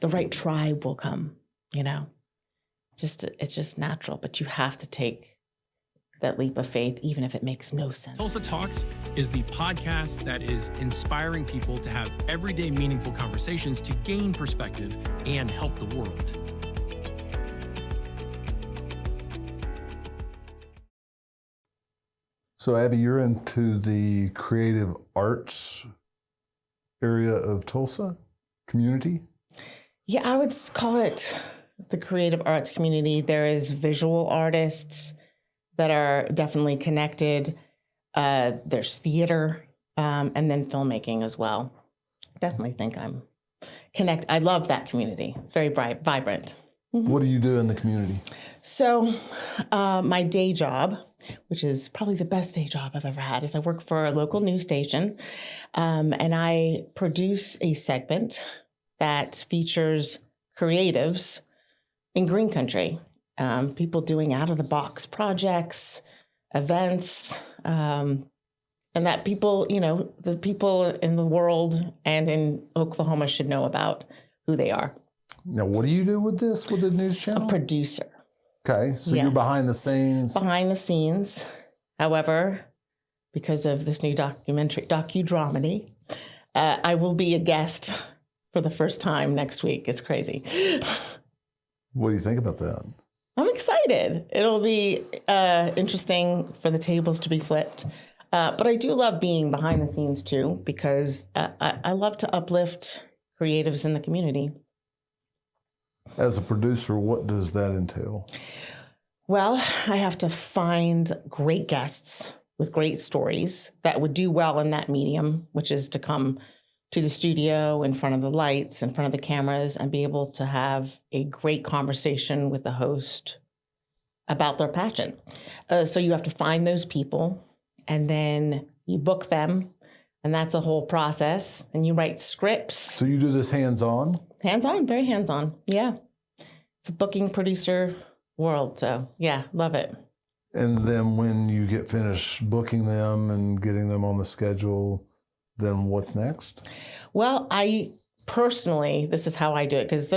the right tribe will come, you know. It's just natural, but you have to take that leap of faith, even if it makes no sense. Tulsa Talks is the podcast that is inspiring people to have everyday meaningful conversations to gain perspective and help the world. So, Abbie, you're into the creative arts area of Tulsa community? Yeah, I would call it the creative arts community. There is visual artists that are definitely connected. There's theater, and then filmmaking as well. Definitely think I'm connected. I love that community. It's very vibrant. Mm-hmm. What do you do in the community? So my day job, which is probably the best day job I've ever had, is I work for a local news station, and I produce a segment that features creatives in green country, people doing out-of-the-box projects, events, and that people, you know, the people in the world and in Oklahoma should know about who they are. Now, what do you do with this, with the news channel? A producer. Okay, so Yes. you're behind the scenes. Behind the scenes. However, because of this new documentary, Docudramedy, I will be a guest for the first time next week. It's crazy. What do you think about that? I'm excited. It'll be interesting for the tables to be flipped. But I do love being behind the scenes too, because I love to uplift creatives in the community. As a producer, what does that entail? Well, I have to find great guests with great stories that would do well in that medium, which is to come to the studio in front of the lights, in front of the cameras, and be able to have a great conversation with the host about their passion. So you have to find those people, and then you book them, and that's a whole process. And you write scripts. So you do this hands-on? Hands-on, very hands-on, yeah. It's a booking producer world, so yeah, love it. And then when you get finished booking them and getting them on the schedule, then what's next? Well, I personally, this is how I do it, because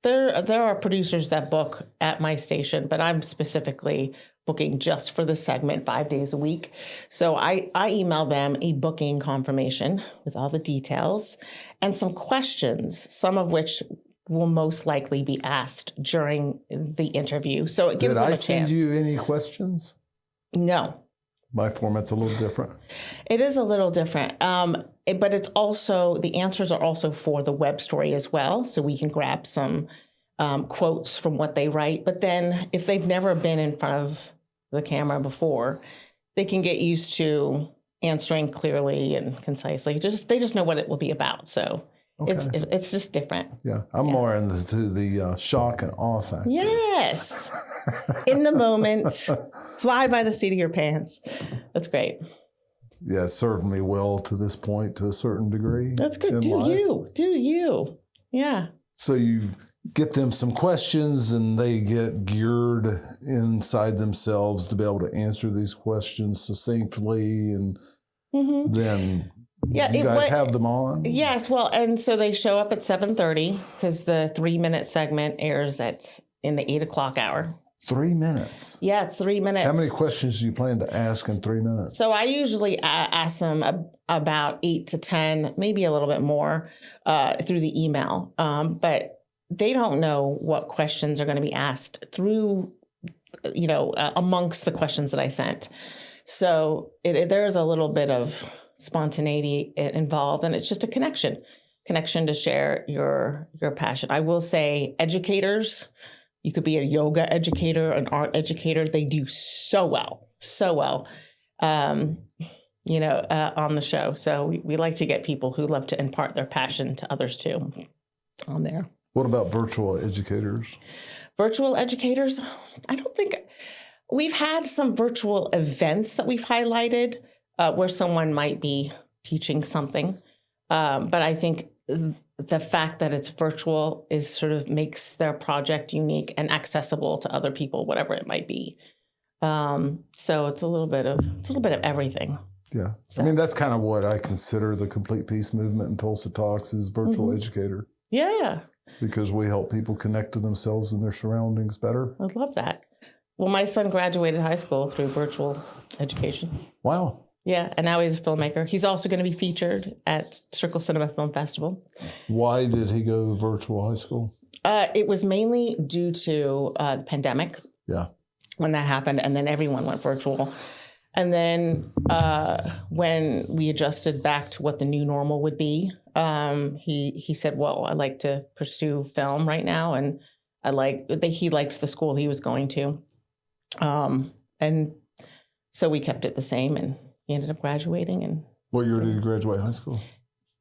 there are producers that book at my station, but I'm specifically booking just for the segment 5 days a week. So I email them a booking confirmation with all the details and some questions, some of which will most likely be asked during the interview. So it gives them a chance. Did I send you any questions? No. My format's a little different. It is a little different, but it's also, the answers are also for the web story as well. So we can grab some quotes from what they write. But then if they've never been in front of the camera before, they can get used to answering clearly and concisely. They just know what it will be about. So okay. It's just different. Yeah, I'm more into the shock and awe factor. Yes. In the moment, fly by the seat of your pants. That's great. Yeah, it served me well to this point to a certain degree. That's good. Do you. Yeah. So you get them some questions and they get geared inside themselves to be able to answer these questions succinctly, and then you guys have them on? Yes. Well, and so they show up at 7:30 because the 3-minute segment airs in the 8 o'clock hour. 3 minutes? Yeah, it's 3 minutes. How many questions do you plan to ask in 3 minutes? So I usually ask them about 8 to 10, maybe a little bit more through the email. But they don't know what questions are going to be asked through, amongst the questions that I sent. So there's a little bit of spontaneity involved, and it's just a connection to share your passion. I will say educators, you could be a yoga educator, an art educator. They do so well, on the show. So we like to get people who love to impart their passion to others too on there. What about virtual educators? Virtual educators, I don't think we've had some virtual events that we've highlighted where someone might be teaching something. But I think the fact that it's virtual is sort of makes their project unique and accessible to other people, whatever it might be. So it's a little bit of everything. Yeah. So. I mean, that's kind of what I consider the complete peace movement in Tulsa Talks is virtual educator. Yeah. because we help people connect to themselves and their surroundings better. I love that. Well, my son graduated high school through virtual education. Wow. Yeah, and now he's a filmmaker. He's also going to be featured at Circle Cinema Film Festival. Why did he go virtual high school? It was mainly due to the pandemic. Yeah. When that happened, and then everyone went virtual. And then when we adjusted back to what the new normal would be, he said, well, I like to pursue film right now. And he liked the school he was going to. And so we kept it the same, and he ended up graduating. And what year did you graduate high school?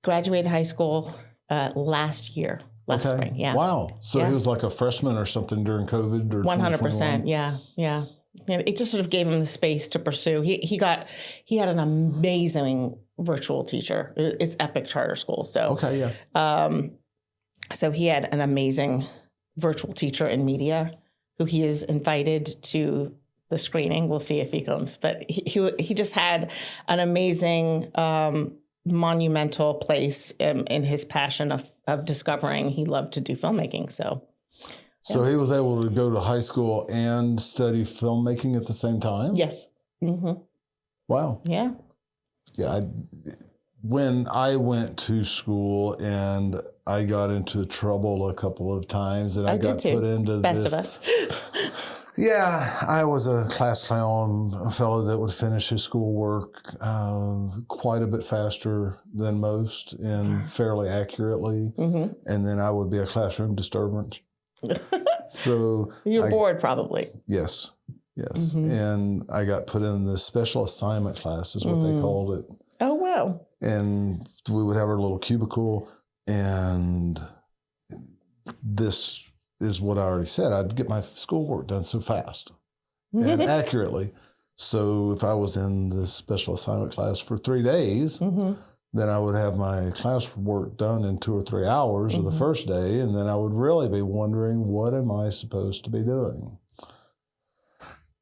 Graduated high school last spring. Yeah. Wow. So he was like a freshman or something during COVID, or 100%. Yeah. Yeah. And it just sort of gave him the space to pursue. He had an amazing virtual teacher. It's Epic Charter School. So so he had an amazing virtual teacher in media who he is invited to the screening. We'll see if he comes. But he just had an amazing monumental place in his passion of discovering. He loved to do filmmaking. So he was able to go to high school and study filmmaking at the same time? Yes. Mm-hmm. Wow. Yeah. Yeah. When I went to school and I got into trouble a couple of times, and I got put into Best this. of us. Yeah, I was a class clown, a fellow that would finish his schoolwork quite a bit faster than most and fairly accurately. Mm-hmm. And then I would be a classroom disturbance. So you're bored, probably. Yes. Mm-hmm. And I got put in the special assignment class, is what they called it. Oh, wow. And we would have our little cubicle, and this is what I already said. I'd get my schoolwork done so fast and accurately. So if I was in the special assignment class for 3 days, then I would have my classwork done in 2 or 3 hours of the first day, and then I would really be wondering, what am I supposed to be doing?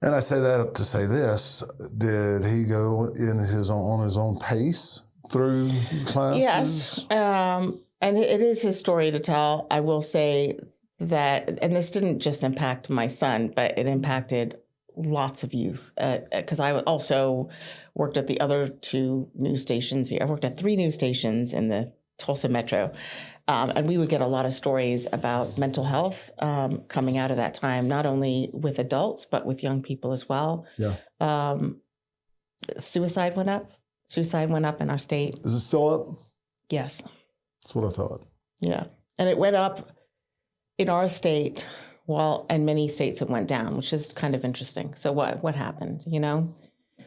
And I say that to say this: did he go on his own pace through classes? Yes, and it is his story to tell. I will say that, and this didn't just impact my son, but it impacted lots of youth, because I also worked at the other 2 news stations here. I worked at 3 news stations in the Tulsa Metro, and we would get a lot of stories about mental health coming out of that time, not only with adults, but with young people as well. Yeah. Suicide went up. Suicide went up in our state. Is it still up? Yes. That's what I thought. Yeah. And it went up in our state, while in many states it went down, which is kind of interesting. So what happened, you know?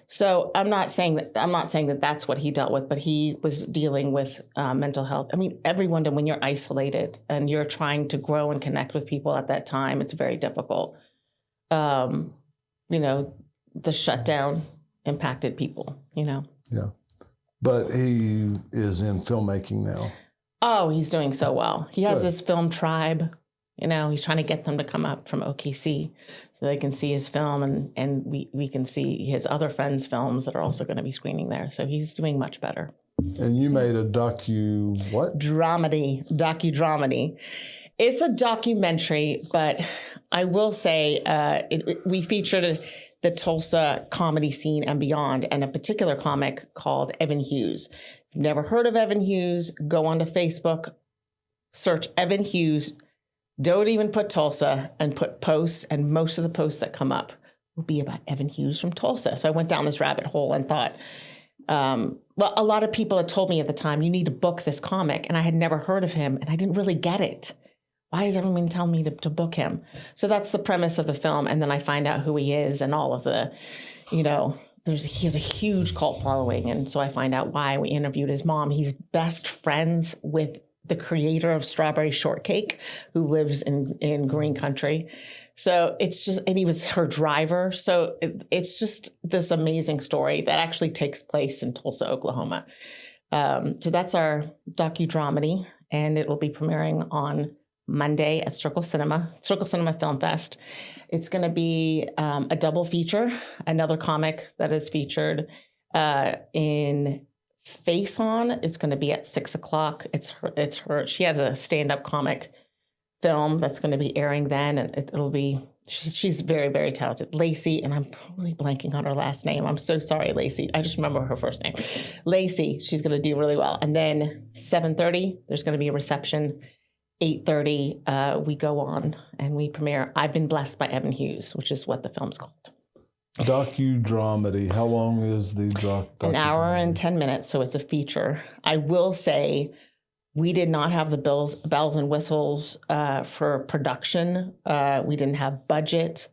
So I'm not saying that that's what he dealt with, but he was dealing with mental health. I mean, everyone, when you're isolated and you're trying to grow and connect with people at that time, it's very difficult. You know, the shutdown impacted people, you know? Yeah. But he is in filmmaking now. Oh, he's doing so well. He has his film tribe. You know, he's trying to get them to come up from OKC so they can see his film, and we can see his other friends' films that are also going to be screening there. So he's doing much better. And you made a Docudramedy. It's a documentary, but I will say we featured the Tulsa comedy scene and beyond, and a particular comic called Evan Hughes. If you've never heard of Evan Hughes, go onto Facebook, search Evan Hughes. Don't even put Tulsa, and put posts, and most of the posts that come up will be about Evan Hughes from Tulsa. So I went down this rabbit hole and thought, well, a lot of people had told me at the time, you need to book this comic, and I had never heard of him, and I didn't really get it. Why is everyone telling me to book him? So that's the premise of the film, and then I find out who he is and all of the, you know, he has a huge cult following, and so I find out why. We interviewed his mom. He's best friends with the creator of Strawberry Shortcake, who lives in Green Country. So it's just, and he was her driver. So it's just this amazing story that actually takes place in Tulsa, Oklahoma. So that's our docu-dramedy, and it will be premiering on Monday at Circle Cinema Film Fest. It's going to be a double feature, another comic that is featured in Face On. It's going to be at 6:00. It's her. She has a stand-up comic film that's going to be airing then, and it'll be, she's very, very talented. Lacey, and I'm totally blanking on her last name. I'm so sorry, Lacey. I just remember her first name. Lacey, she's going to do really well. And then 7:30, there's going to be a reception. 8:30, we go on and we premiere I've Been Blessed by Evan Hughes, which is what the film's called. Docudramedy. How long is the An hour and 10 minutes, so it's a feature. I will say we did not have the bells and whistles for production. We didn't have budget.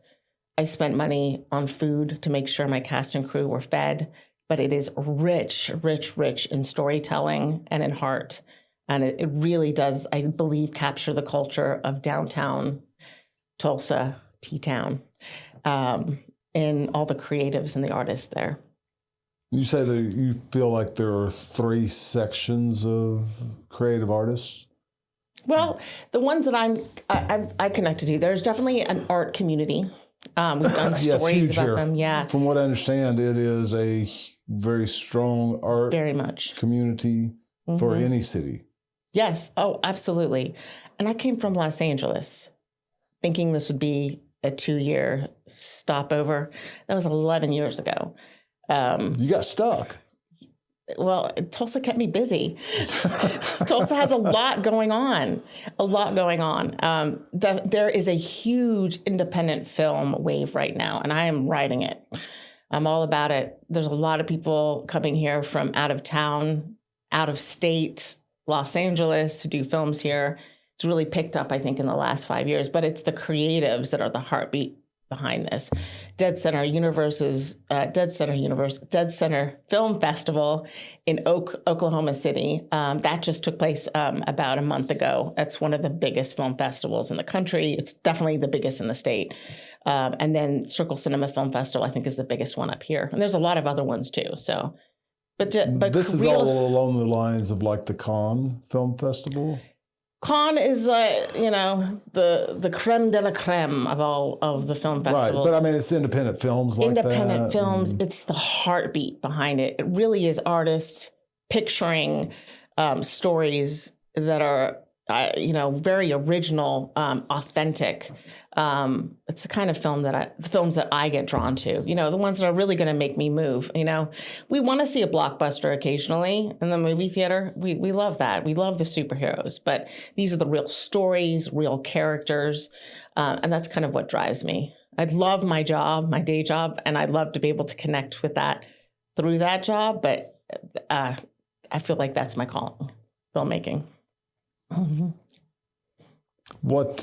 I spent money on food to make sure my cast and crew were fed, but it is rich, rich, rich in storytelling and in heart. And it really does, I believe, capture the culture of downtown Tulsa, T-Town, and all the creatives and the artists there. You say that you feel like there are 3 sections of creative artists? Well, the ones that I connected to, there's definitely an art community. We've done stories about them. Yeah. From what I understand, it is a very strong art very much community for any city. Yes. Oh, absolutely. And I came from Los Angeles thinking this would be a 2-year stopover. That was 11 years ago. You got stuck. Well, Tulsa kept me busy. Tulsa has a lot going on. There is a huge independent film wave right now, and I am riding it. I'm all about it. There's a lot of people coming here from out of town, out of state, Los Angeles to do films here. It's really picked up, I think, in the last 5 years, but it's the creatives that are the heartbeat behind this. Dead Center Film Festival in Oklahoma City. That just took place about a month ago. That's one of the biggest film festivals in the country. It's definitely the biggest in the state. And then Circle Cinema Film Festival, I think, is the biggest one up here. And there's a lot of other ones too. So, but this is all along the lines of like the Cannes Film Festival. Cannes is the creme de la creme of all of the film festivals. Right, but I mean, it's independent films like that. Independent films, it's the heartbeat behind it. It really is artists picturing stories that are, very original, authentic. It's the kind of films that I get drawn to, the ones that are really going to make me move. We want to see a blockbuster occasionally in the movie theater. We love that. We love the superheroes, but these are the real stories, real characters. And that's kind of what drives me. I love my job, my day job, and I'd love to be able to connect with that through that job. But I feel like that's my calling, filmmaking. Mm-hmm. What's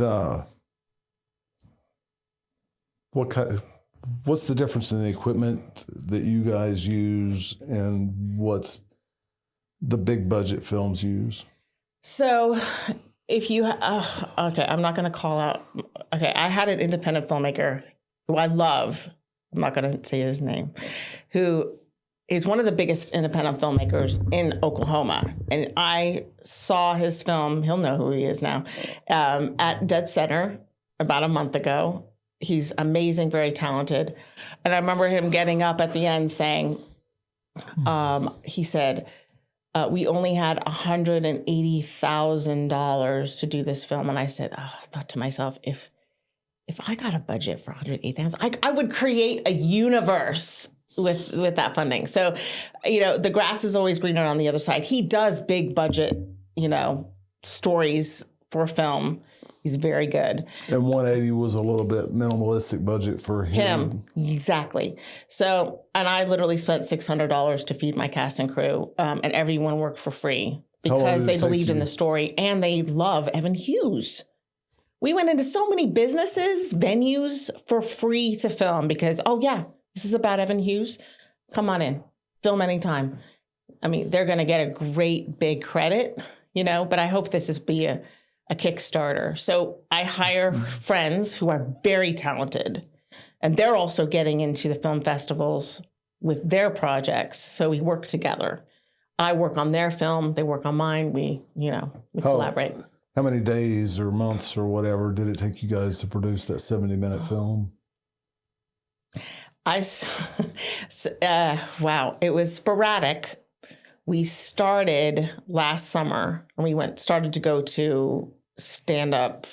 the difference in the equipment that you guys use and what's the big budget films use? So if you, I'm not going to call out. Okay. I had an independent filmmaker who I love. I'm not going to say his name, who is one of the biggest independent filmmakers in Oklahoma. And I saw his film, he'll know who he is now, at Dead Center about a month ago. He's amazing, very talented. And I remember him getting up at the end saying, he said, we only had $180,000 to do this film. And I said, I thought to myself, if I got a budget for $180,000, I would create a universe with that funding. So, the grass is always greener on the other side. He does big budget, stories for film. He's very good. And 180 was a little bit minimalistic budget for him. Exactly. So, and I literally spent $600 to feed my cast and crew, and everyone worked for free because they believed in the story and they love Evan Hughes. We went into so many businesses, venues for free to film because, this is about Evan Hughes. Come on in, film anytime. I mean, they're going to get a great big credit, but I hope this is be a Kickstarter. So I hire friends who are very talented, and they're also getting into the film festivals with their projects. So we work together. I work on their film. They work on mine. We collaborate. How many days or months or whatever did it take you guys to produce that 70-minute film? Wow, it was sporadic. We started last summer and we started to go to stand-up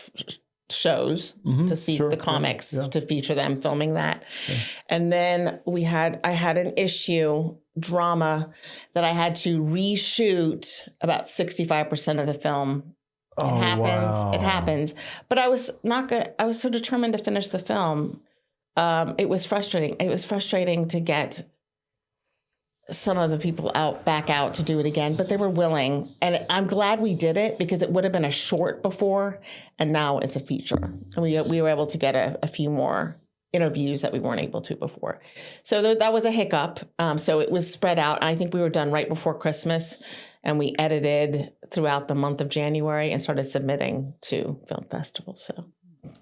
shows to see the comics, to feature them filming that. Yeah. And then I had an issue drama that I had to reshoot about 65% of the film. Oh, It happens. But I was so determined to finish the film. It was frustrating. It was frustrating to get some of the people back out to do it again, but they were willing. And I'm glad we did it because it would have been a short before, and now it's a feature. And we were able to get a few more interviews that we weren't able to before. So that was a hiccup. So it was spread out. I think we were done right before Christmas, and we edited throughout the month of January and started submitting to film festivals. So.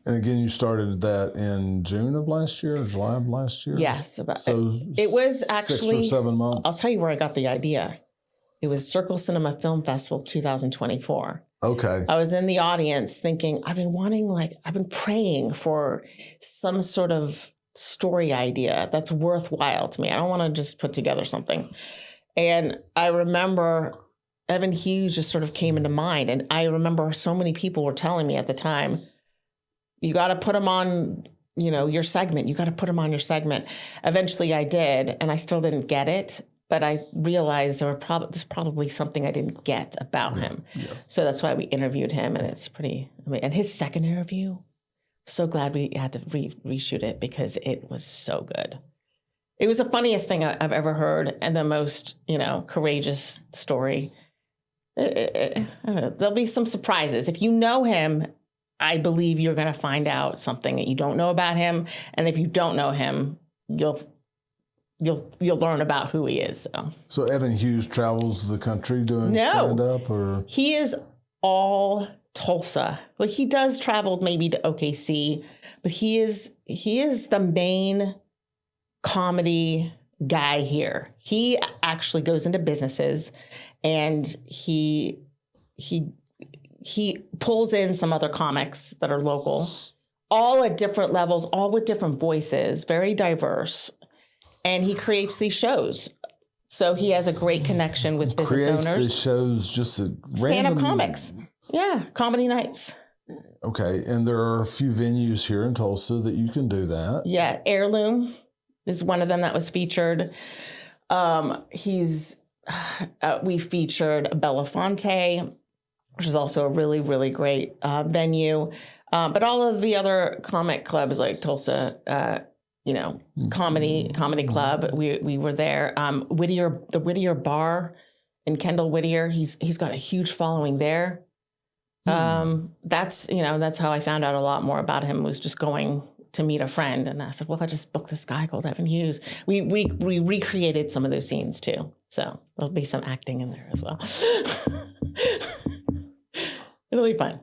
And again, you started that in June of last year or July of last year? Yes. So it was actually 6 or 7 months. I'll tell you where I got the idea. It was Circle Cinema Film Festival 2024. Okay. I was in the audience thinking, I've been praying for some sort of story idea that's worthwhile to me. I don't want to just put together something. And I remember Evan Hughes just sort of came into mind. And I remember so many people were telling me at the time, you got to put them on, your segment. You got to put them on your segment. Eventually I did, and I still didn't get it, but I realized there's probably something I didn't get about him. Yeah. So that's why we interviewed him, and it's and his second interview, so glad we had to reshoot it because it was so good. It was the funniest thing I've ever heard and the most, courageous story. I don't know, there'll be some surprises. If you know him, I believe you're going to find out something that you don't know about him. And if you don't know him, you'll learn about who he is. So Evan Hughes travels the country doing stand-up? Or he is all Tulsa. Well, he does travel maybe to OKC, but he is the main comedy guy here. He actually goes into businesses, and he pulls in some other comics that are local, all at different levels, all with different voices, very diverse. And he creates these shows. So he has a great connection with business owners. Creates these shows just at stand-up comics. Yeah, comedy nights. Okay, and there are a few venues here in Tulsa that you can do that. Yeah, Heirloom is one of them that was featured. We featured Belafonte, which is also a really, really great venue. But all of the other comic clubs like Tulsa, Comedy Club, we were there. The Whittier Bar in Kendall Whittier, he's got a huge following there. That's how I found out a lot more about him, was just going to meet a friend. And I said, well, I just booked this guy called Evan Hughes. We recreated some of those scenes too. So there'll be some acting in there as well. It'll be fun.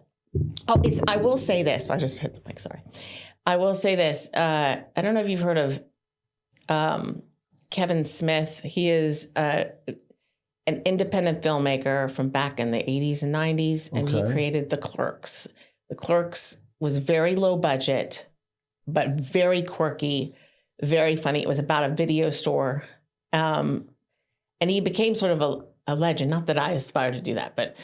I will say this. I just hit the mic. Sorry. I will say this. I don't know if you've heard of Kevin Smith. He is an independent filmmaker from back in the 80s and 90s, and he created The Clerks. The Clerks was very low budget, but very quirky, very funny. It was about a video store. And he became sort of a legend. Not that I aspire to do that, but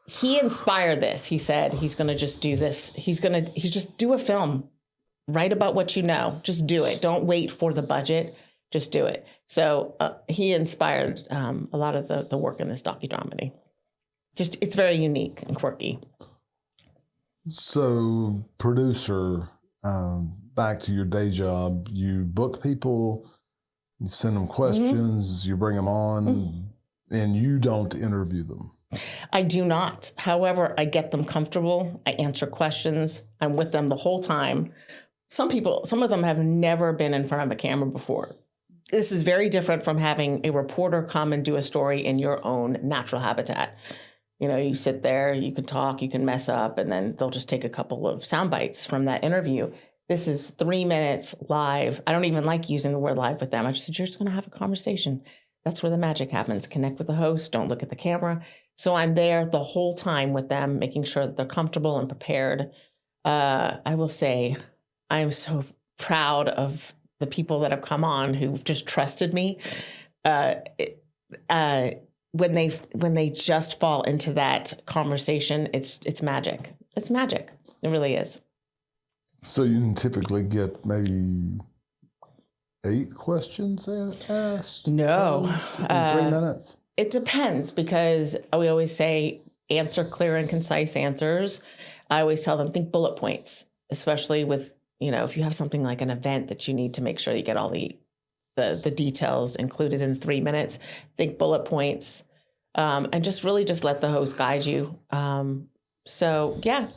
he inspired this. He said he's going to just do this. He's just do a film, write about what you know. Just do it. Don't wait for the budget. Just do it. So he inspired a lot of the work in this docu-dramedy. It's very unique and quirky. So, producer, back to your day job. You book people, you send them questions, you bring them on, and you don't interview them. I do not. However, I get them comfortable. I answer questions. I'm with them the whole time. Some of them have never been in front of a camera before. This is very different from having a reporter come and do a story in your own natural habitat. You sit there, you can talk, you can mess up, and then they'll just take a couple of sound bites from that interview. This is 3 minutes live. I don't even like using the word live with them. I just said, you're just going to have a conversation. That's where the magic happens. Connect with the host. Don't look at the camera. So I'm there the whole time with them, making sure that they're comfortable and prepared. I will say I am so proud of the people that have come on who've just trusted me. when they just fall into that conversation, it's magic. It's magic. It really is. So you can typically get maybe 8 questions asked? No. In 3 minutes? It depends, because we always say answer clear and concise answers. I always tell them, think bullet points, especially with, if you have something like an event that you need to make sure you get all the details included in 3 minutes, think bullet points, and just really just let the host guide you. So yeah,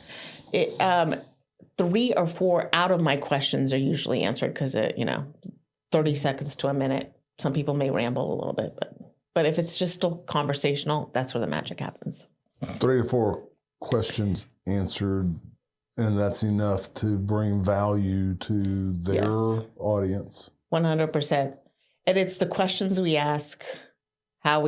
3 or 4 out of my questions are usually answered because 30 seconds to a minute. Some people may ramble a little bit, but if it's just still conversational, that's where the magic happens. 3 or 4 questions answered, and that's enough to bring value to their audience. 100%. And it's the questions we ask, how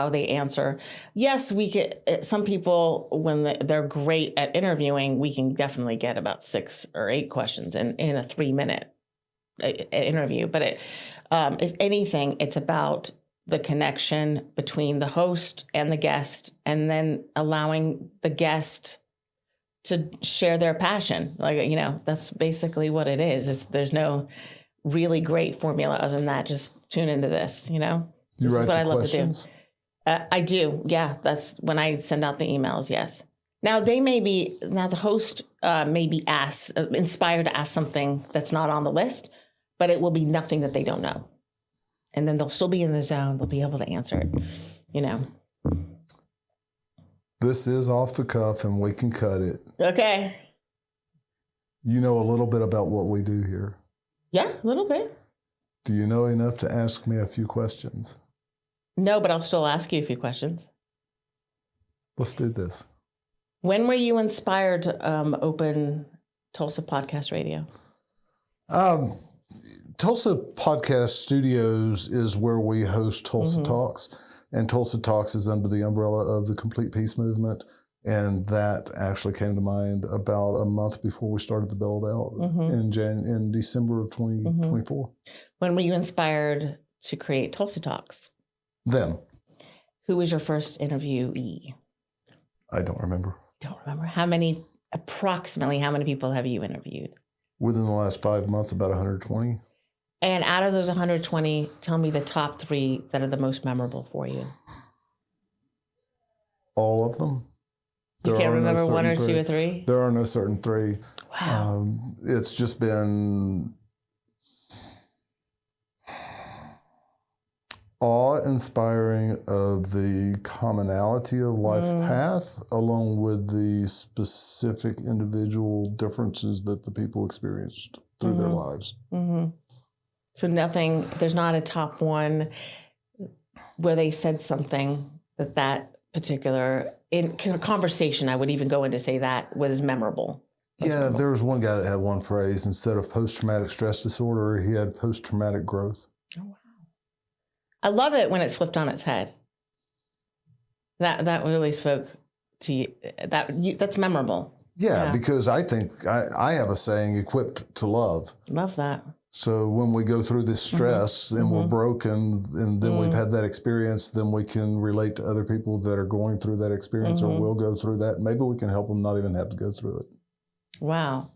they answer. Yes, we get some people, when they're great at interviewing, we can definitely get about 6 or 8 questions in a 3-minute interview. But if anything, it's about the connection between the host and the guest, and then allowing the guest to share their passion. That's basically what it is. There's no really great formula other than that. Just tune into this, You This write is what the I love questions? to do. I do. Yeah. That's when I send out the emails. Yes. Now the host may be inspired to ask something that's not on the list, but it will be nothing that they don't know. And then they'll still be in the zone. They'll be able to answer it, This is off the cuff and we can cut it. Okay. You know a little bit about what we do here. Yeah, a little bit. Do you know enough to ask me a few questions? No, but I'll still ask you a few questions. Let's do this. When were you inspired to open Tulsa Podcast Radio? Tulsa Podcast Studios is where we host Tulsa Talks, and Tulsa Talks is under the umbrella of the Complete Peace Movement, and that actually came to mind about a month before we started the build out in December of 2024. When were you inspired to create Tulsa Talks? Then. Who was your first interviewee? I don't remember. Don't remember. Approximately how many people have you interviewed? Within the last 5 months, about 120. And out of those 120, tell me the top 3 that are the most memorable for you. All of them. You can't remember 1 or 2 or 3? There are no certain 3. Wow. It's just been awe-inspiring of the commonality of life path, along with the specific individual differences that the people experienced through their lives. So there's not a top 1 where they said something that particular in conversation, I would even go in to say that was memorable. Yeah, there was one guy that had one phrase. Instead of post-traumatic stress disorder, he had post-traumatic growth. Oh, wow. I love it when it's flipped on its head. That really spoke to you. That's memorable. Yeah, because I think I have a saying, equipped to love. Love that. So when we go through this stress and we're broken, and then we've had that experience, then we can relate to other people that are going through that experience or will go through that. Maybe we can help them not even have to go through it. Wow.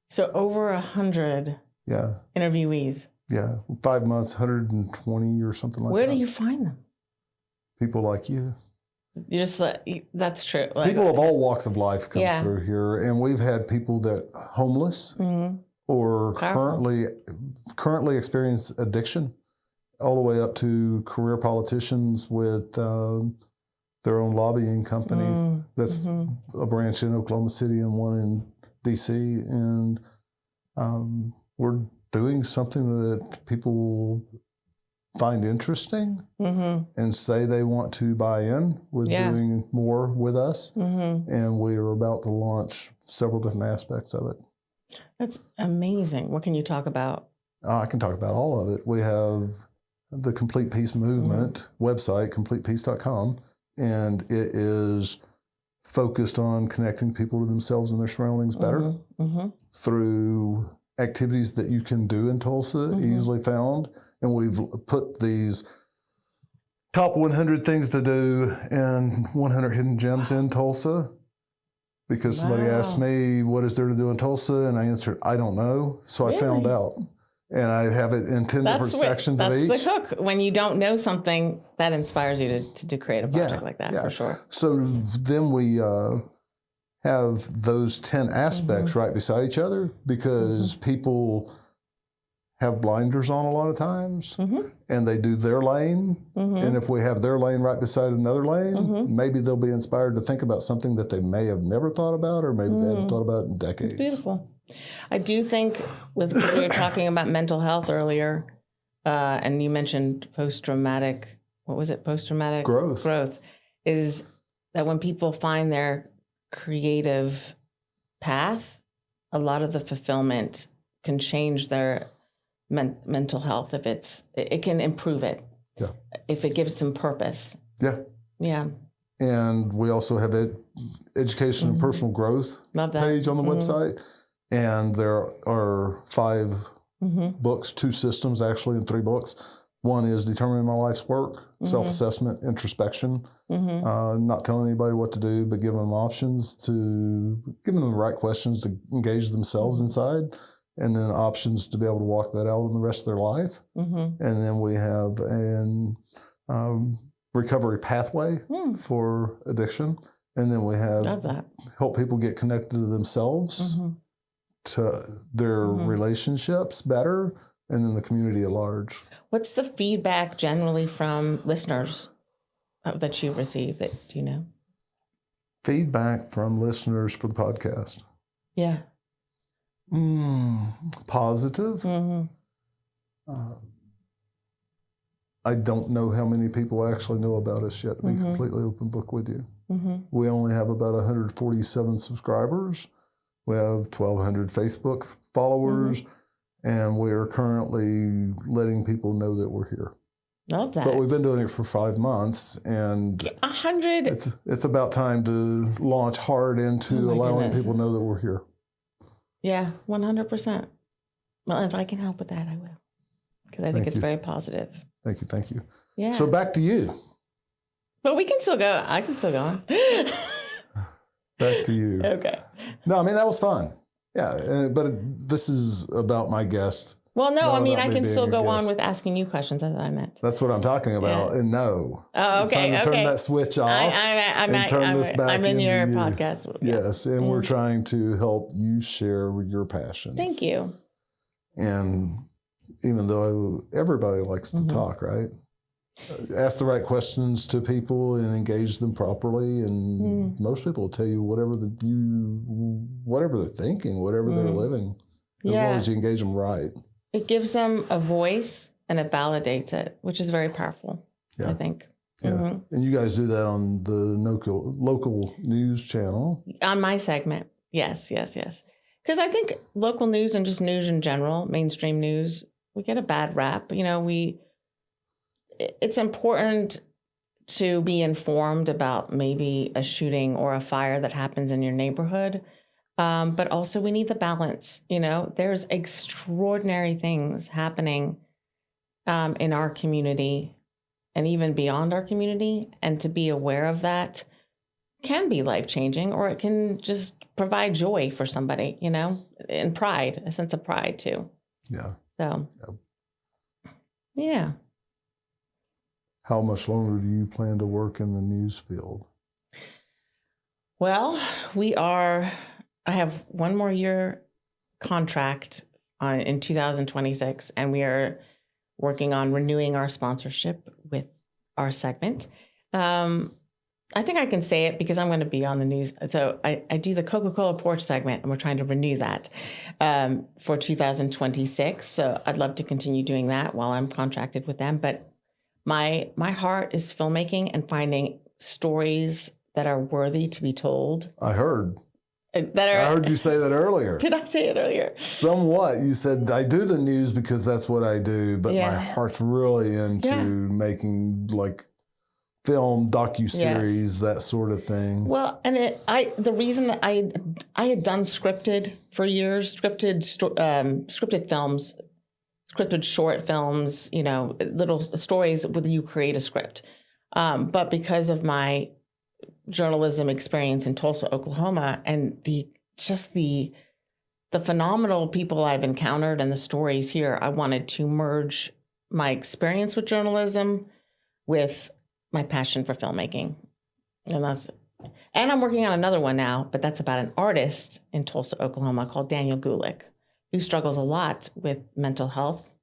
So over 100 interviewees. Yeah. 5 months, 120 or something like that. Where do you find them? People like you. You just that's true. People of all walks of life come through here. And we've had people that homeless or currently experience addiction, all the way up to career politicians with their own lobbying company. That's a branch in Oklahoma City and one in DC. And we're doing something that people find interesting and say they want to buy in with doing more with us. And we are about to launch several different aspects of it. That's amazing. What can you talk about? I can talk about all of it. We have the Complete Peace Movement website, completepeace.com, and it is focused on connecting people to themselves and their surroundings better through activities that you can do in Tulsa, easily found. And we've put these top 100 things to do and 100 hidden gems in Tulsa. Because somebody asked me, what is there to do in Tulsa? And I answered, I don't know. So I found out. And I have it in 10 different sections of each. That's the hook. When you don't know something, that inspires you to create a project like that, for sure. So then we have those 10 aspects right beside each other, because people have blinders on a lot of times, and they do their lane. And if we have their lane right beside another lane, maybe they'll be inspired to think about something that they may have never thought about, or maybe they haven't thought about in decades. Beautiful. I do think we were talking about mental health earlier, and you mentioned post-traumatic, what was it? Post-traumatic growth is that when people find their creative path, a lot of the fulfillment can change their mental health. If it can improve it. Yeah. If it gives them purpose. Yeah. Yeah. And we also have education and personal growth page on the website. And there are 5 books, 2 systems actually, and 3 books. One is Determining My Life's Work, self-assessment, introspection, not telling anybody what to do, but giving them options giving them the right questions to engage themselves inside, and then options to be able to walk that out in the rest of their life. And then we have an recovery pathway for addiction. And then we have help people get connected to themselves, to their relationships better, and then the community at large. What's the feedback generally from listeners that you've received? Do you know? Feedback from listeners for the podcast. Yeah. Positive. I don't know how many people actually know about us yet, to be completely open book with you. We only have about 147 subscribers. We have 1,200 Facebook followers, and we are currently letting people know that we're here. Love that. But we've been doing it for 5 months, and 100. It's about time to launch hard into allowing people to know that we're here. Yeah, 100%. Well, if I can help with that, I will, because I think it's very positive. Thank you, thank you. Yeah. So back to you. But we can still go. I can still go on. Back to you. Okay. No, I mean, that was fun. Yeah, but this is about my guest. Well, no, I mean, I can still go on with asking you questions. That's what I meant. That's what I'm talking about. Yeah. And no. Oh, okay. It's time to turn that switch off and turn this back into I'm in your podcast. Yeah. Yes, and we're trying to help you share your passions. Thank you. And even though everybody likes to talk, right? Ask the right questions to people and engage them properly, and most people will tell you whatever they're thinking, whatever they're living, as long as you engage them right. It gives them a voice and it validates it, which is very powerful, I think. Yeah, and you guys do that on the local news channel. On my segment, yes. Because I think local news and just news in general, mainstream news, we get a bad rap. You know, it's important to be informed about maybe a shooting or a fire that happens in your neighborhood. But also we need the balance. You know, there's extraordinary things happening in our community and even beyond our community. And to be aware of that can be life-changing, or it can just provide joy for somebody, you know, and pride, a sense of pride too. Yeah. So, yeah. How much longer do you plan to work in the news field? Well, I have 1 more year contract in 2026, and we are working on renewing our sponsorship with our segment. I think I can say it because I'm going to be on the news. So I do the Coca-Cola Porch segment, and we're trying to renew that for 2026. So I'd love to continue doing that while I'm contracted with them. But my heart is filmmaking and finding stories that are worthy to be told. I heard you say that earlier. Did I say it earlier? Somewhat. You said, I do the news because that's what I do, but my heart's really into making like film, docu-series, that sort of thing. Well, and the reason that I had done scripted for years, scripted films scripted short films, you know, little stories where you create a script. But because of my journalism experience in Tulsa, Oklahoma, and the phenomenal people I've encountered and the stories here, I wanted to merge my experience with journalism with my passion for filmmaking. And I'm working on another one now, but that's about an artist in Tulsa, Oklahoma called Daniel Gulick, who struggles a lot with mental health,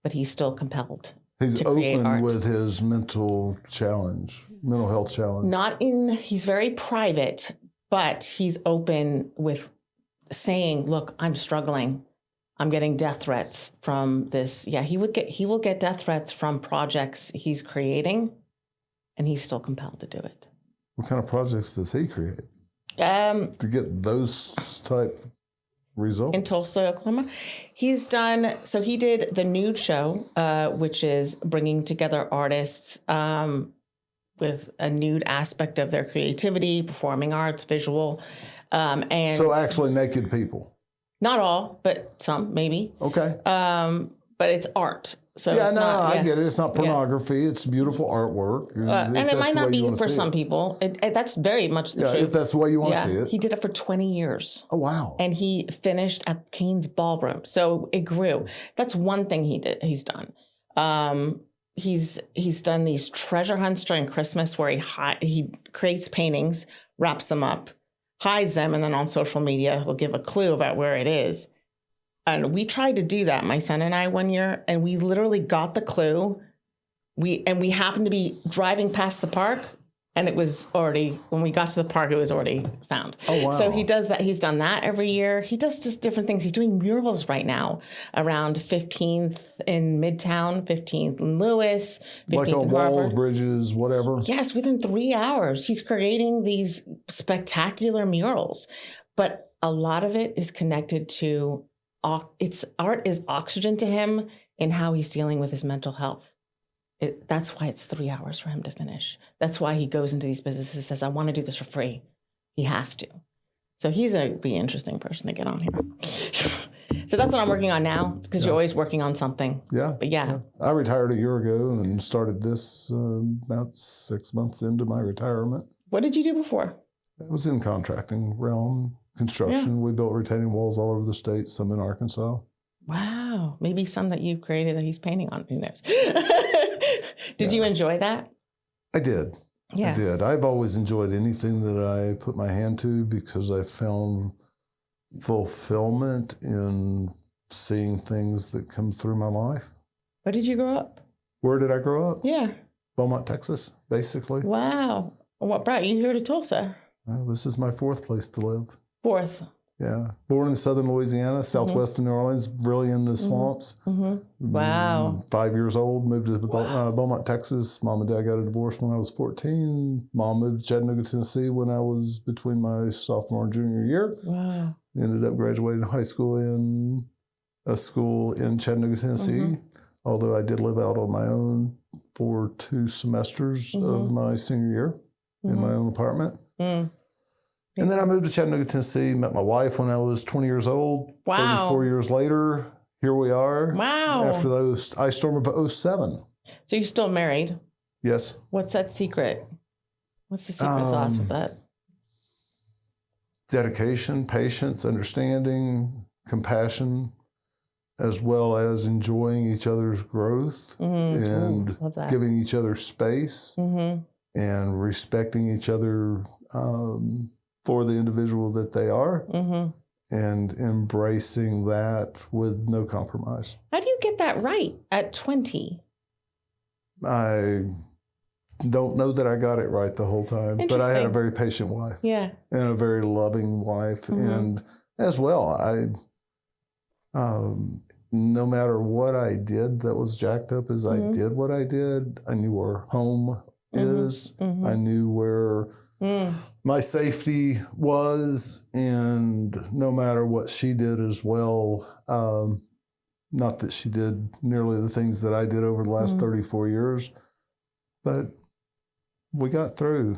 but he's still compelled. He's open art. With his mental health challenge. He's very private, but he's open with saying, look, I'm struggling. I'm getting death threats from this. Yeah, he will get death threats from projects he's creating, and he's still compelled to do it. What kind of projects does he create? To get those type results? In Tulsa, Oklahoma. He did the Nude Show, which is bringing together artists with a nude aspect of their creativity, performing arts, visual. And so actually naked people? Not all, but some, maybe. Okay. But it's art. So I get it. It's not pornography. Yeah. It's beautiful artwork. And it might not be for some people. That's very much the truth. If that's the way you want to see it. He did it for 20 years. Oh, wow. And he finished at Kane's Ballroom. So it grew. That's one thing he's done. He's done these treasure hunts during Christmas where he creates paintings, wraps them up, hides them, and then on social media, he'll give a clue about where it is. And we tried to do that, my son and I, one year, and we literally got the clue. We happened to be driving past the park, and it was already, when we got to the park, it was already found. Oh, wow. So he does that. He's done that every year. He does just different things. He's doing murals right now around 15th in Midtown, 15th in Lewis, 15th like on in walls, Harvard. Bridges, whatever. Yes, within 3 hours. He's creating these spectacular murals. But a lot of it is connected to art is oxygen to him in how he's dealing with his mental health. That's why it's 3 hours for him to finish. That's why he goes into these businesses and says, I want to do this for free. He has to. So he's be an interesting person to get on here. So that's what I'm working on now, because you're always working on something. Yeah. But yeah. I retired a year ago and started this about 6 months into my retirement. What did you do before? I was in contracting realm. Construction. Yeah. We built retaining walls all over the state, some in Arkansas. Wow. Maybe some that you created that he's painting on. Who knows? Did you enjoy that? I did. Yeah. I did. I've always enjoyed anything that I put my hand to because I found fulfillment in seeing things that come through my life. Where did you grow up? Where did I grow up? Yeah. Beaumont, Texas, basically. Wow. What brought you here to Tulsa? Well, this is my fourth place to live. Fourth. Yeah. Born in southern Louisiana, southwest of New Orleans, really in the swamps. Wow. 5 years old, moved to Beaumont, Texas. Mom and Dad got a divorce when I was 14. Mom moved to Chattanooga, Tennessee when I was between my sophomore and junior year. Wow. Ended up graduating high school in a school in Chattanooga, Tennessee. Although I did live out on my own for 2 semesters of my senior year in my own apartment. And then I moved to Chattanooga, Tennessee, met my wife when I was 20 years old. Wow. 34 years later, here we are. Wow. After the ice storm of 2007. So you're still married? Yes. What's that secret? What's the secret sauce with that? Dedication, patience, understanding, compassion, as well as enjoying each other's growth and giving each other space and respecting each other for the individual that they are and embracing that with no compromise. How do you get that right at 20? I don't know that I got it right the whole time, but I had a very patient wife. Yeah. And a very loving wife. And as well, no matter what I did that was jacked up as I did what I did, I knew where home is. I knew where my safety was, and no matter what she did as well, not that she did nearly the things that I did over the last 34 years, but we got through,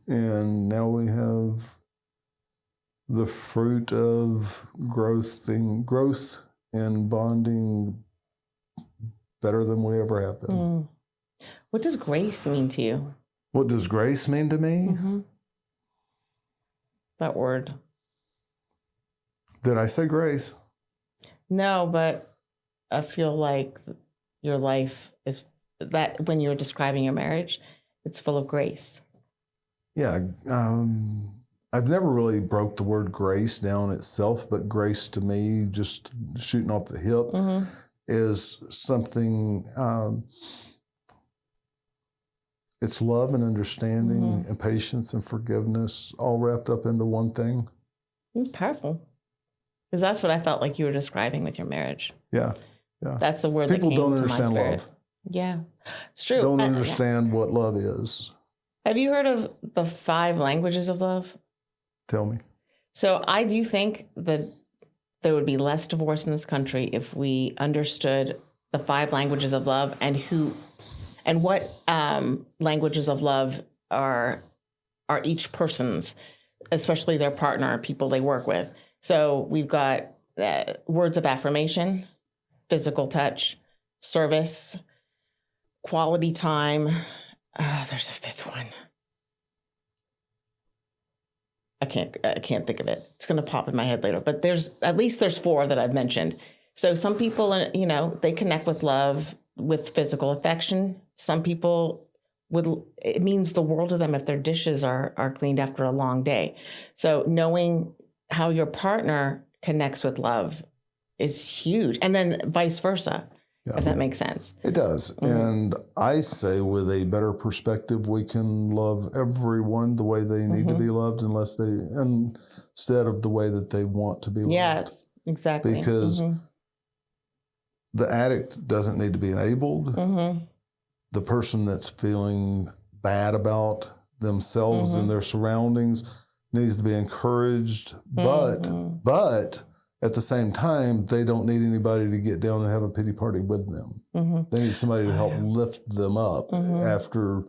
and now we have the fruit of growth and bonding better than we ever have been. What does grace mean to you? What does grace mean to me? That word. Did I say grace? No, but I feel like your life is that when you're describing your marriage, it's full of grace. Yeah. I've never really broke the word grace down itself, but grace to me, just shooting off the hip, is something, it's love and understanding and patience and forgiveness all wrapped up into one thing. It's powerful. Because that's what I felt like you were describing with your marriage. Yeah. Yeah. That's the word People that came don't to my understand spirit. love. Yeah, it's true. Don't understand what love is. Have you heard of the 5 languages of love? Tell me. So I do think that there would be less divorce in this country if we understood the 5 languages of love and what languages of love are each person's, especially their partner, people they work with. So we've got words of affirmation, physical touch, service, quality time. There's a 5th one. I can't think of it. It's going to pop in my head later. But there's 4 that I've mentioned. So some people, they connect with love with physical affection. Some people it means the world to them if their dishes are cleaned after a long day. So knowing how your partner connects with love is huge. And then vice versa, if that makes sense. It does. And I say with a better perspective, we can love everyone the way they need to be loved instead of the way that they want to be loved. Yes, exactly. Because the addict doesn't need to be enabled. The person that's feeling bad about themselves and their surroundings needs to be encouraged. But at the same time, they don't need anybody to get down and have a pity party with them. They need somebody to help lift them up after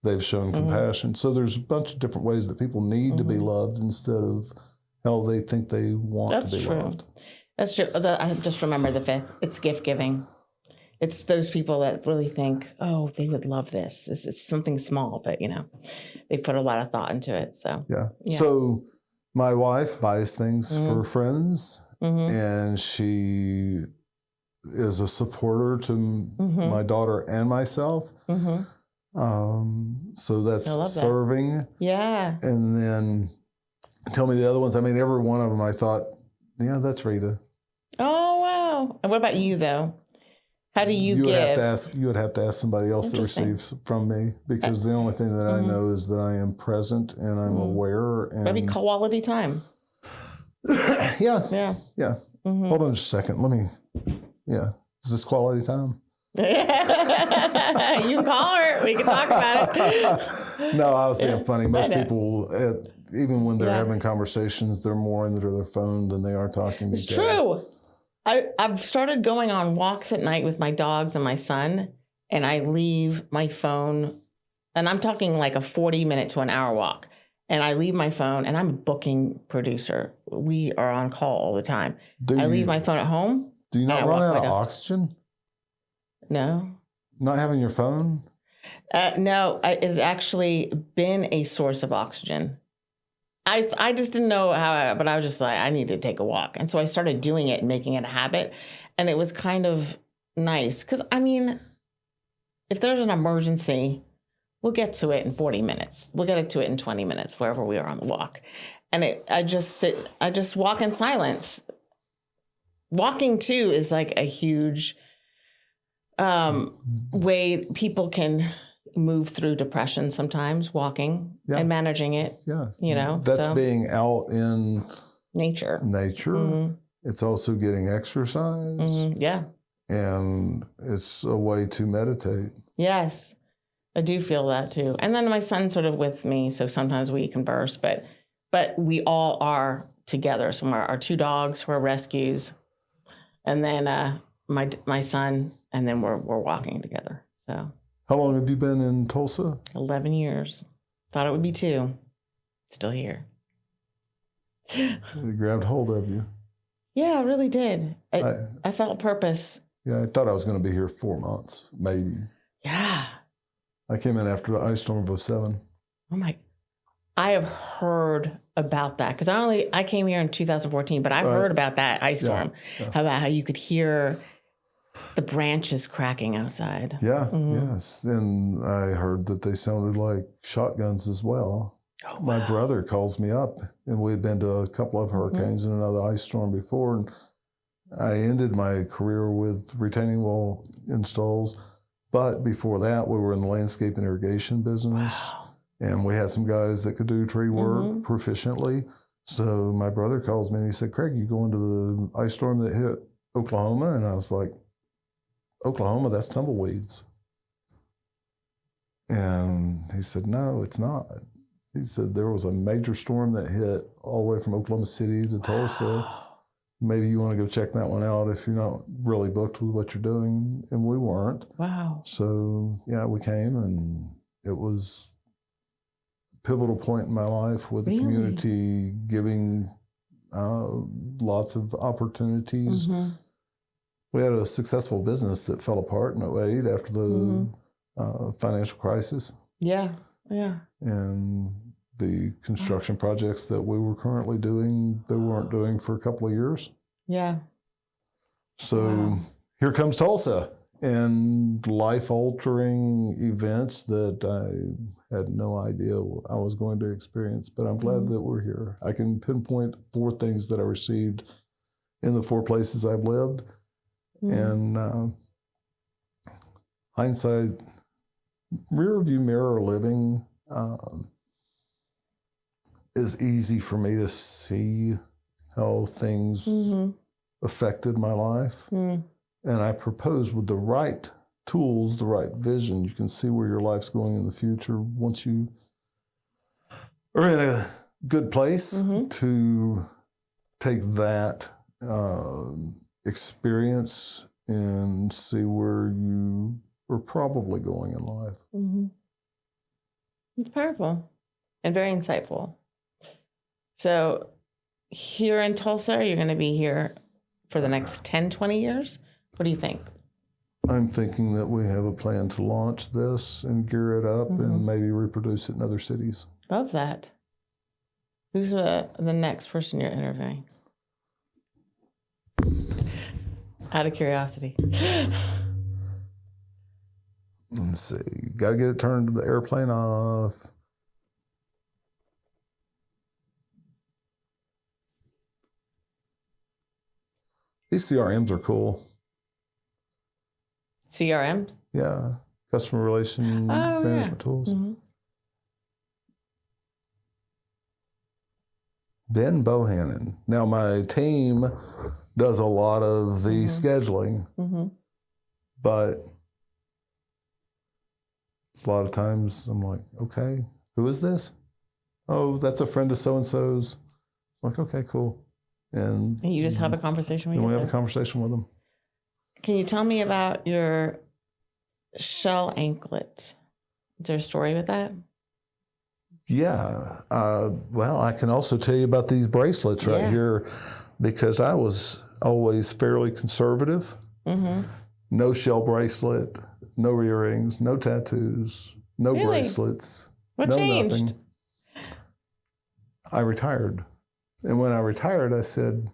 they've shown compassion. So there's a bunch of different ways that people need to be loved instead of how they think they want to be loved. That's true. I just remember the 5th. It's gift giving. It's those people that really think, oh, they would love this. It's something small, but they put a lot of thought into it. So yeah. So my wife buys things for friends, and she is a supporter to my daughter and myself. So that's serving. Yeah. And then tell me the other ones. I mean, every one of them I thought, yeah, that's Rita. Oh, wow. And what about you, though? How do you give? You would have to ask somebody else to receive from me, because the only thing that I know is that I am present and I'm aware. And maybe quality time. Yeah. Hold on just a second. Is this quality time? You can call her. We can talk about it. No, I was being funny. Most people, even when they're having conversations, they're more into their phone than they are talking to each other. It's true. I've started going on walks at night with my dogs and my son, and I leave my phone, and I'm talking like a 40-minute to an hour walk, and I leave my phone, and I'm a booking producer. We are on call all the time. I leave my phone at home. Do you not run out of oxygen? No. Not having your phone? No, it's actually been a source of oxygen. I just didn't know how, but I was just like, I need to take a walk. And so I started doing it and making it a habit. And it was kind of nice. Because, I mean, if there's an emergency, we'll get to it in 40 minutes. We'll get to it in 20 minutes, wherever we are on the walk. And I just walk in silence. Walking, too, is like a huge way people can move through depression sometimes, walking and managing it. Yeah. That's being out in nature. It's also getting exercise. Yeah. And it's a way to meditate. Yes. I do feel that too. And then my son's sort of with me, so sometimes we converse, but we all are together. So our 2 dogs were rescues, and then my son, and then we're walking together. So. How long have you been in Tulsa? 11 years. Thought it would be 2. Still here. It grabbed hold of you. Yeah, I really did. I felt purpose Yeah, I thought I was going to be here 4 months, maybe. Yeah. I came in after the ice storm of 2007. Oh my, I have heard about that because I came here in 2014, but I've heard about that ice storm, about how you could hear the branches cracking outside. Yeah, yes. And I heard that they sounded like shotguns as well. Oh, My brother calls me up, and we had been to a couple of hurricanes and another ice storm before, and I ended my career with retaining wall installs. But before that, we were in the landscape and irrigation business, and we had some guys that could do tree work proficiently. So my brother calls me and he said, Craig, you going to the ice storm that hit Oklahoma? And I was like, Oklahoma, that's tumbleweeds. And he said, no, it's not. He said, there was a major storm that hit all the way from Oklahoma City to Tulsa. Maybe you want to go check that one out if you're not really booked with what you're doing. And we weren't. Wow. So, yeah, we came, and it was a pivotal point in my life with the community giving lots of opportunities. We had a successful business that fell apart in 2008 after the financial crisis. Yeah, yeah. And the construction projects that we were currently doing, they weren't doing for a couple of years. Yeah. So here comes Tulsa and life-altering events that I had no idea I was going to experience, but I'm glad that we're here. I can pinpoint 4 things that I received in the 4 places I've lived. And hindsight, rear view mirror living is easy for me to see how things affected my life. And I propose with the right tools, the right vision, you can see where your life's going in the future once you are in a good place to take that experience and see where you are probably going in life. It's powerful and very insightful. So here in Tulsa, you're going to be here for the next 10, 20 years? What do you think? I'm thinking that we have a plan to launch this and gear it up and maybe reproduce it in other cities. Love that. Who's the next person you're interviewing? Out of curiosity. Let's see. Got to get it turned the airplane off. These CRMs are cool. CRMs? Yeah. Customer relation management tools. Ben Bohannon. Now, my team does a lot of the scheduling, but a lot of times I'm like, okay, who is this? Oh, that's a friend of so-and-so's. I'm like, okay, cool. And you just have a conversation with them? We have a conversation with them. Can you tell me about your shell anklet? Is there a story with that? Yeah. Well, I can also tell you about these bracelets right here, because I was always fairly conservative. No shell bracelet, no earrings, no tattoos, no bracelets, what no changed? Nothing. I retired. And when I retired, I said,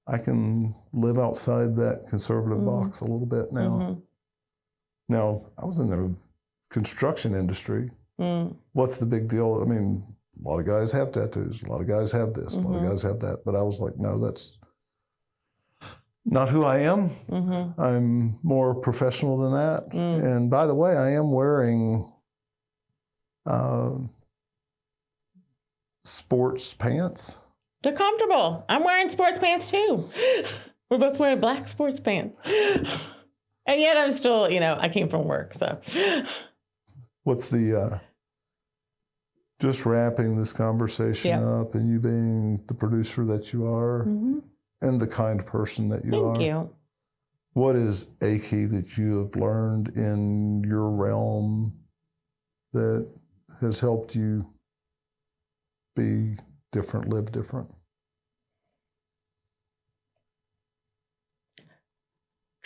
I can live outside that conservative box a little bit now. Now, I was in the construction industry. What's the big deal? I mean, a lot of guys have tattoos. A lot of guys have this. A lot of guys have that. But I was like, no, that's not who I am. I'm more professional than that. And by the way, I am wearing sports pants. They're comfortable. I'm wearing sports pants too. We're both wearing black sports pants. And yet I'm still, I came from work, so. What's the, just wrapping this conversation up and you being the producer that you are and the kind person that you are. Thank you. What is a key that you have learned in your realm that has helped you be different, live different?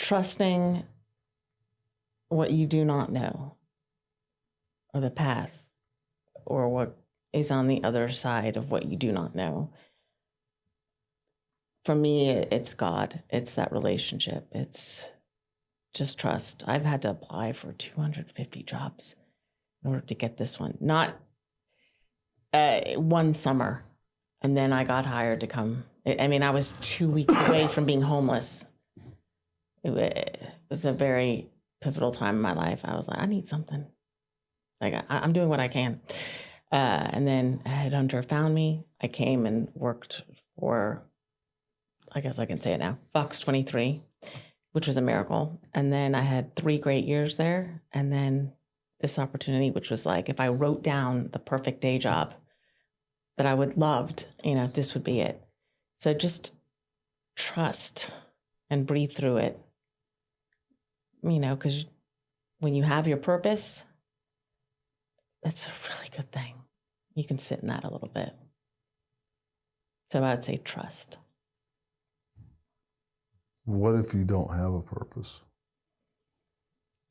trusting what you do not know, or the path, or what is on the other side of what you do not know. For me, it's God. It's that relationship. It's just trust. I've had to apply for 250 jobs in order to get this one. Not one summer. And then I got hired to come. I mean, I was 2 weeks away from being homeless. It was a very pivotal time in my life. I was like, I need something. Like, I'm doing what I can. And then a headhunter found me. I came and worked for, I guess I can say it now, Fox 23, which was a miracle. And then I had 3 great years there. And then this opportunity, which was like, if I wrote down the perfect day job that I would loved, this would be it. So just trust and breathe through it, because when you have your purpose, that's a really good thing. You can sit in that a little bit. So I would say trust. What if you don't have a purpose?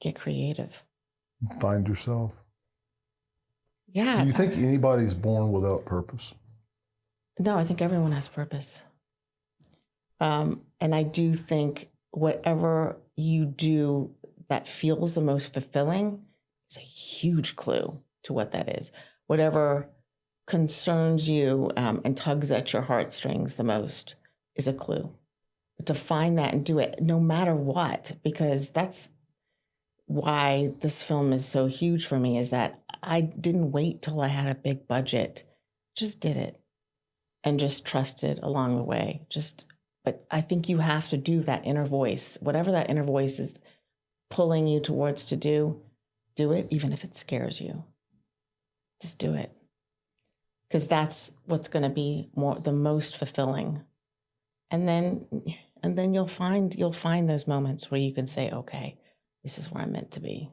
Get creative. Find yourself. Yeah. Do you think anybody's born without purpose? No, I think everyone has purpose. And I do think whatever you do that feels the most fulfilling is a huge clue to what that is. Whatever concerns you and tugs at your heartstrings the most is a clue. But to find that and do it no matter what, because that's why this film is so huge for me, is that I didn't wait till I had a big budget. Just did it and just trusted along the way. But I think you have to do that inner voice. Whatever that inner voice is pulling you towards to do it, even if it scares you. Just do it. Because that's what's going to be the most fulfilling. And then you'll find those moments where you can say, okay, this is where I'm meant to be.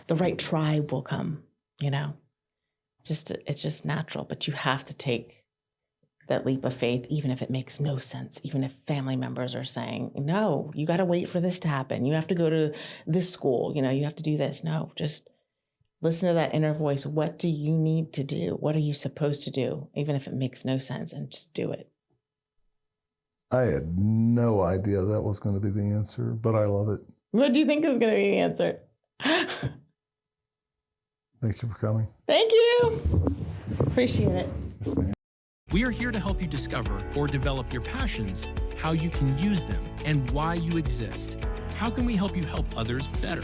The right tribe will come, it's just natural, but you have to take that leap of faith, even if it makes no sense, even if family members are saying, no, you got to wait for this to happen. You have to go to this school, you have to do this. No, just listen to that inner voice. What do you need to do? What are you supposed to do? Even if it makes no sense, and just do it. I had no idea that was going to be the answer, but I love it. What do you think is going to be the answer? Thank you for coming. Thank you. Appreciate it. We are here to help you discover or develop your passions, how you can use them, and why you exist. How can we help you help others better?